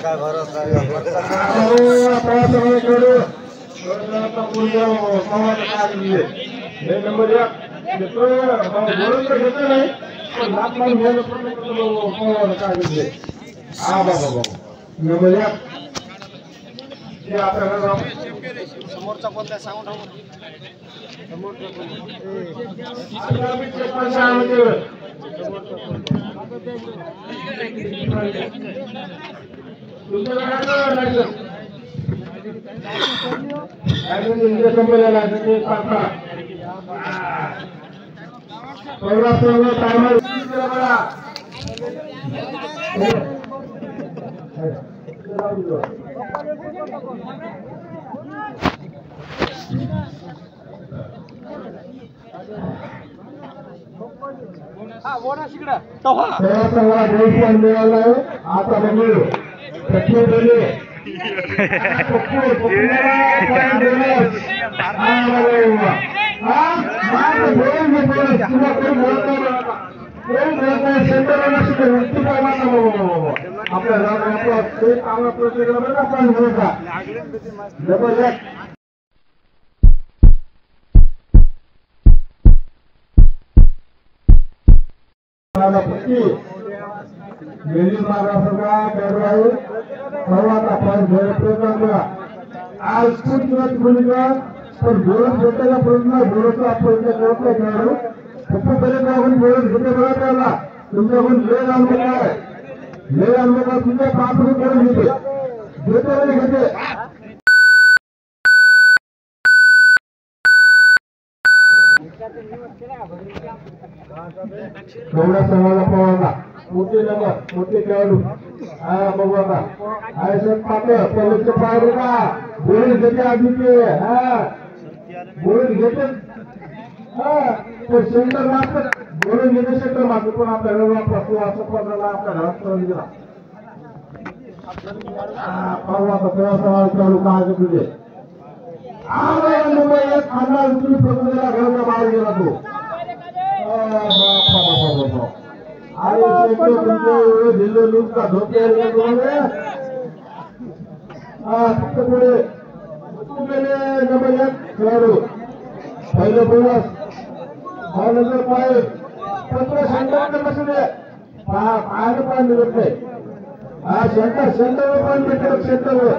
काय भरोसा नंबर समोरचा कोणता सांगू नको आता बघू आज खूप दिवस मुलगा पण बोलत घेताना प्रश्न बोलतो आपण खेळाडू खूप बरेच बोलत घेते बघा त्याला तुमच्याकडून वेळ आणलं काय वेळ आणलं का तुमच्या पाठवून करून घेते घेते घेते एवढा समाजा पवारला मोठे नंबर मोठे खेळाडू हा बघू आता आयसन पाटलं कॉलेजचे पाहिजे का बोलून घेते आधीचे हा बोलून घेते हा तो सेंटर मात्र बोलून घेते सेंटर मात्र पण आपल्या घराला असं पडला आपल्या घरात करून गेला पाहू आता तेव्हा समाज खेळाडू काय तुझे मुंबई एक खांदा उचलून प्रकृतीला घराच्या बाहेर गेला तो दिल्ली लूट का धोके फक्त पुढे नंबर एक खेळाडू पहिलं बोनस नंतर पाय 15 सेंटर कसं दे पाहायला पाय मिळत नाही हा सेंटरवर पण भेटत सेंटरवर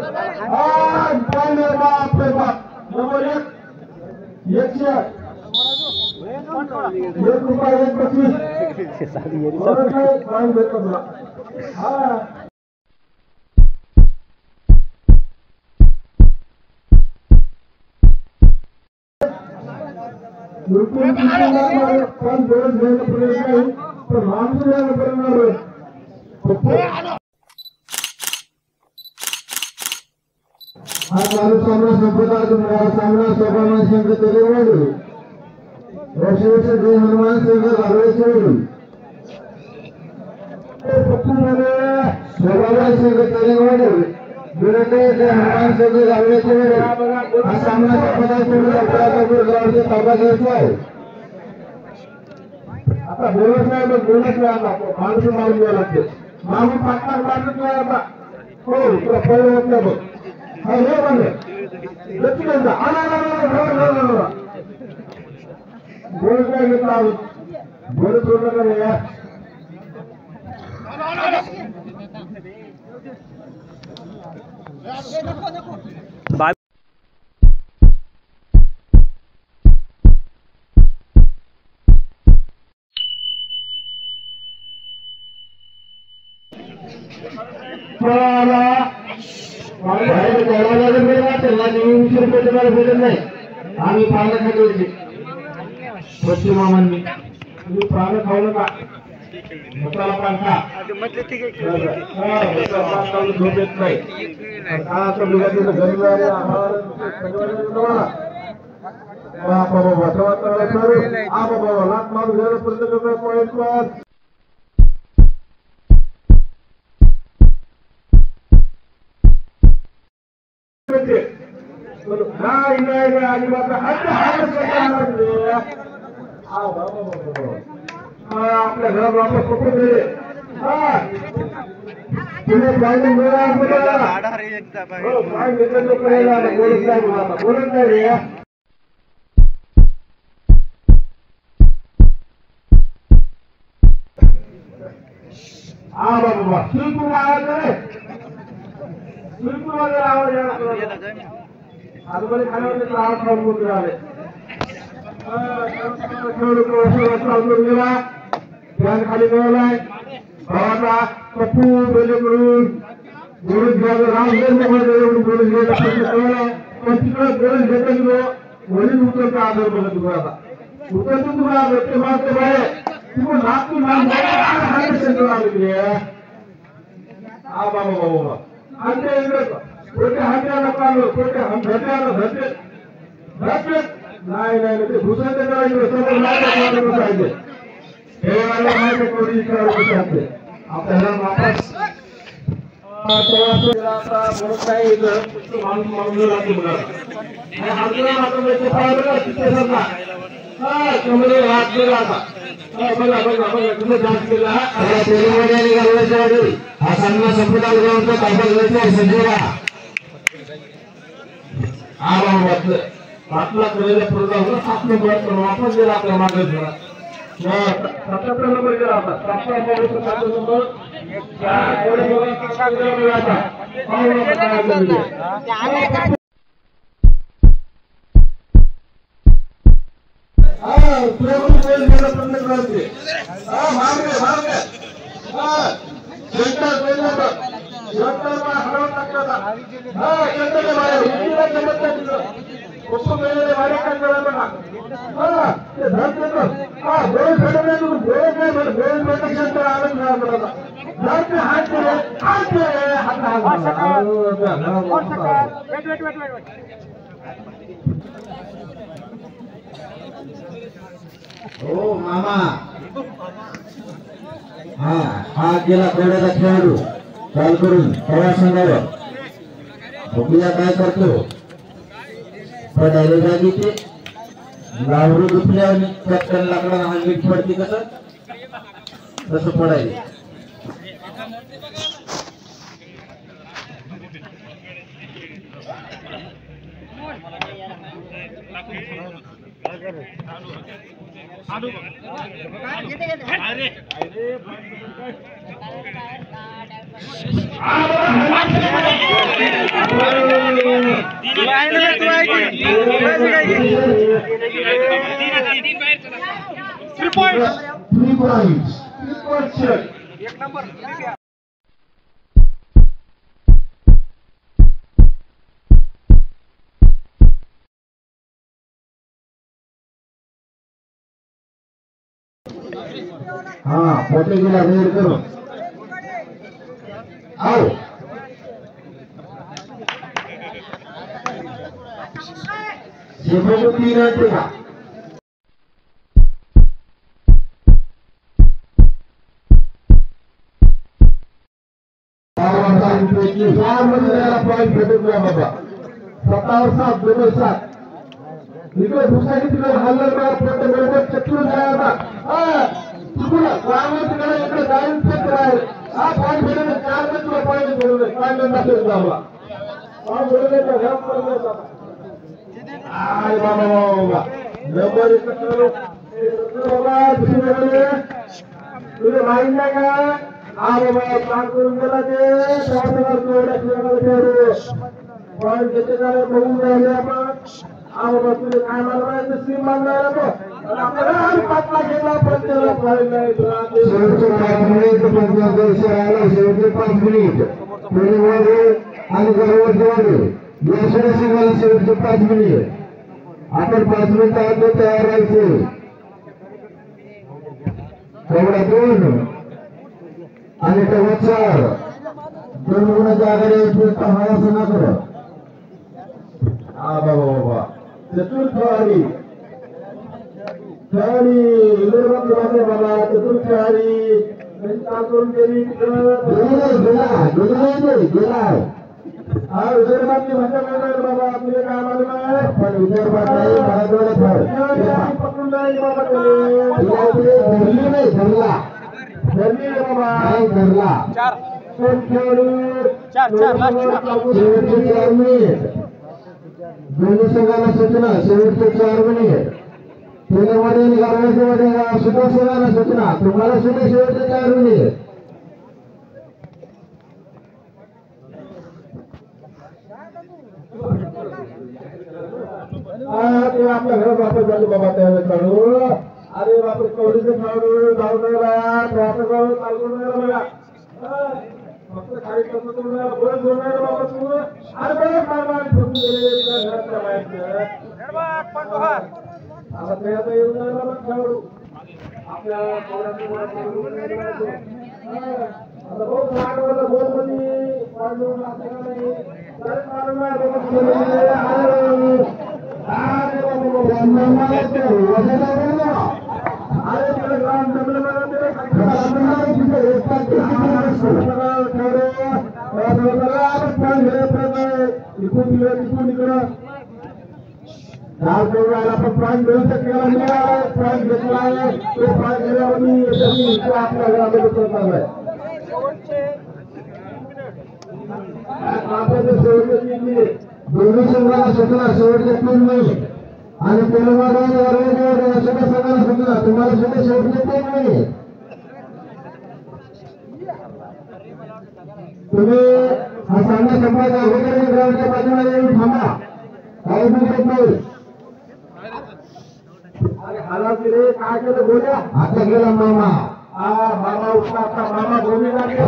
बाप रे बाप नंबर एक 108 सामना सोपान संघ तेरेवाडी वर्ष जय हनुमान संघ घालवेश्वरी सोपान संघ तेरेवाडी विरंडे जय हनुमान संघ घालवेश्वरी हा सामना सोपान ताबा घ्यायचा आहे आता बोलत नाही मग बोलत नाही आता माणूस मारून द्यावं लागते मागून पाटणार मारत नाही आता हो तुला पहिलं होत नाही बघ हा हे म्हणलं बोलत नाही घेतला बोलत बोललं का नाही या आम्ही पानं खाली पश्चिम मामांनी तुम्ही पानं खाऊ नका मसाला पान खा झोप येत नाही लाख माणूस घ्यायला प्रयत्न पॉईंट आपल्या घरात वापस पकडून तुम्ही पॉईंट मिळवा बोला आधार एकदा हो पॉईंट घेतलं तर पहिला बोलत नाही मला बोलत नाही रे बाबा शिरपूर आवाज रे शिरपूर वगैरे आवाज यायला आजूबाजू खाण्यावर आवाज खाऊन बोलतो आले खाली मिळवलाय भावाचा पप्पू बेलेकडून बोलून घ्यायला रामदेव बोलून घ्यायला पण तिकडे बोलून घेतलं गेलो वडील उतरता आदर बघत तुला आता उतरतो तुला व्यक्ती मारते बाहेर तुम्ही नागपूर बाबा बाबा आमच्या इकडे छोट्या हात्याला पाहिलं छोट्या घट्याला घटे नाही नाही ते घुसायचं करायचं समोर नाही पाहिजे हे मला माहिती कोणी करायचं आपल्याला वापस बोलत नाही माणूस माणूस राहतो बघा कमरे हात गेला आता बघा बघा बघा तुम्ही जास्त केला हा सामना संपला संजयला हा बाबा आपला कलेला पुरला होता 7 नंबर वापस गेला आपल्या मागे थोडा 77 नंबर गेला होता 77 नंबर हो मामा हा गेला कोड्याचा खेळाडू चाल करून प्रवास संघावर बघूया काय करतो पडायला जागी ते लावरू दुखल्यावर पटकन लाकडाला हालवीट पडते कसं पडायला पोटे गेला रेड करो आओ शेवटचे 3 रहते का पॉइंट भेटून गया बाबा 7 2 7 इकडे दुसऱ्या तिकडे हल्ला बरोबर चक्रून जायला इकडे जाईल हा पॉइंट भेटून 4 तुला पॉइंट भेटून पॉइंट नसेल बाबा बाबा बाबा नंबर तुझे माहित नाही का हा बाबा काम करून गेला पॉइंट घेते जाणार बघून राहिले आपण हा बाबा तुझे काय मानवायचं स्कीम मानणार आपल्याला 5 लाख घेतला पण त्याला पॉइंट नाही शेवटचे 5 मिनिट आणि शेवटचे 5 मिनिट आपण 5 मिनिटात तयार राहायचे तेवढा 2 आणि तेवढा 4 2 गुणाच्या आघाडी असं ना कर बाबा बाबा चतुर्थ खेळाडी बाबा चतुर्थ खेळाडी करून गेली गेला हा विदर्भातली भाषा मिळणार बाबा आपले काय मालूम आहे पण विदर्भात नाही पकडून जाईल बाबा धरली नाही धरला धरली बाबा धरला कोण खेळाडू शेवटचे 4 मिनिट दोन्ही संघाला सूचना शेवटचे 4 मिनिट पुण्यामध्ये गावामध्ये सुद्धा संघाला सूचना तुम्हाला सुद्धा शेवटचे 4 मिनिट ते आपल्या घरात वापस झाले बाबा त्यावेळेस खेळाडू अरे बापरे कवडीचे खेळाडू धावून बघा फक्त खाली बरं जोडणार बाबा तू अरे बरं मारमार ठोकून गेले घरातल्या बाहेरचं आता ते आता येऊन जायला खेळाडू आपल्या आता बहुत लागवलं बहुत मध्ये वाढवून असं नाही तर मारमार प्राण मिळू शकलेला प्राण घेतला आहे तो प्राण घेण्यावर आपल्या घरामध्ये करणार आहे दोन्ही संघाला सूचना शेवटचे 3 मिनिट आणि तेलंगणा सुद्धा संघाला सूचना तुम्हाला सुद्धा शेवटचे 3 मिनिट तुम्ही हा सामना संपवायचा अगोदर ग्राउंडच्या बाजूला येऊन थांबा काही मिनिट नाही अरे हाला केले काय केलं बोला आता गेला मामा मामा उठला आता मामा गोवी लागले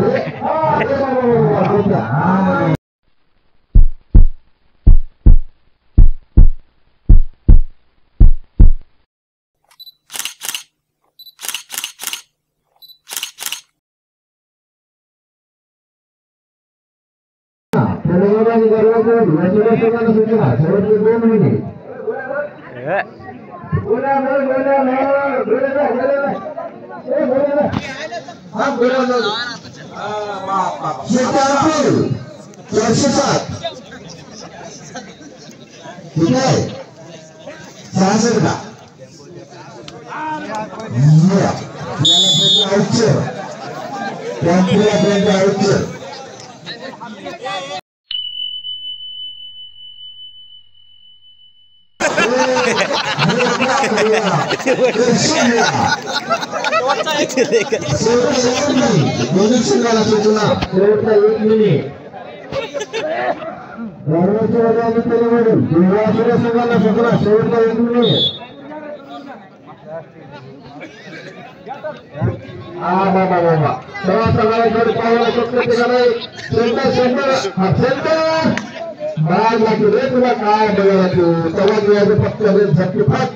शेवटचे 2 मिनिट तुला काय बघा तू तेव्हा फक्त झटके फट